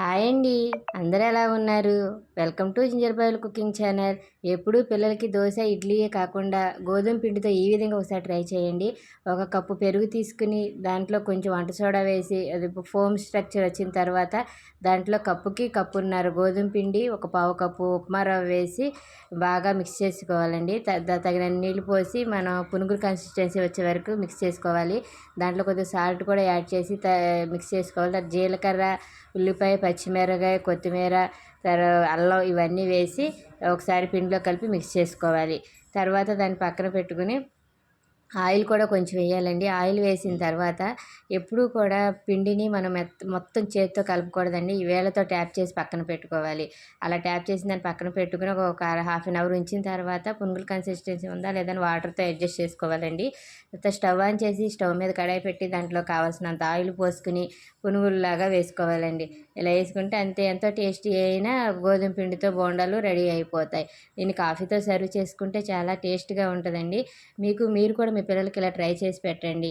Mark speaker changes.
Speaker 1: Hi అండి. అందరూ ఎలా ఉన్నారు? Welcome to ginger boy cooking channel. ఎప్పుడూ పిల్లలకి దోస, ఇడ్లీయే కాకుండా గోధుమ పిండితో ఈ విధంగా ఒకసారి ట్రై చేయండి. ఒక కప్పు పెరుగు తీసుకుని దాంట్లో కొంచెం వంట సోడా వేసి అది ఫోమ్ స్ట్రక్చర్ వచ్చిన తర్వాత దాంట్లో కప్పుకి కప్పున్నర గోధుమ పిండి, ఒక పావు కప్పు ఉప్మా రవ్వ వేసి బాగా మిక్స్ చేసుకోవాలండి. తగినన్ని నీళ్ళు పోసి మనం పునుగులు కన్సిస్టెన్సీ వచ్చే వరకు మిక్స్ చేసుకోవాలి. దాంట్లో కొద్దిగా సాల్ట్ కూడా యాడ్ చేసి మిక్స్ చేసుకోవాలి. జీలకర్ర, ఉల్లిపాయ, పచ్చిమిరపకాయ, కొత్తిమీర, అల్లం ఇవన్నీ వేసి ఒకసారి పిండిలో కలిపి మిక్స్ చేసుకోవాలి. తర్వాత దాన్ని పక్కన పెట్టుకుని ఆయిల్ కూడా కొంచెం వేయాలండి. ఆయిల్ వేసిన తర్వాత ఎప్పుడూ కూడా పిండిని మనం మొత్తం చేతితో కలపకూడదండి. ఈ వేళ్ళతో ట్యాప్ చేసి పక్కన పెట్టుకోవాలి. అలా ట్యాప్ చేసి దాన్ని పక్కన పెట్టుకుని ఒక హాఫ్ అన్ అవర్ ఉంచిన తర్వాత పునుగుల కన్సిస్టెన్సీ ఉందా లేదని వాటర్తో అడ్జస్ట్ చేసుకోవాలండి. తర్వాత స్టవ్ ఆన్ చేసి స్టవ్ మీద కడాయి పెట్టి దాంట్లో కావాల్సినంత ఆయిల్ పోసుకుని పునుగుల్లాగా వేసుకోవాలండి. ఇలా వేసుకుంటే అంతే, ఎంతో టేస్టీ అయిన గోధుమ పిండితో బోండాలు రెడీ అయిపోతాయి. దీన్ని కాఫీతో సర్వ్ చేసుకుంటే చాలా టేస్ట్గా ఉంటుందండి. మీరు కూడా మీ పిల్లలకి ఇలా ట్రై చేసి పెట్టండి.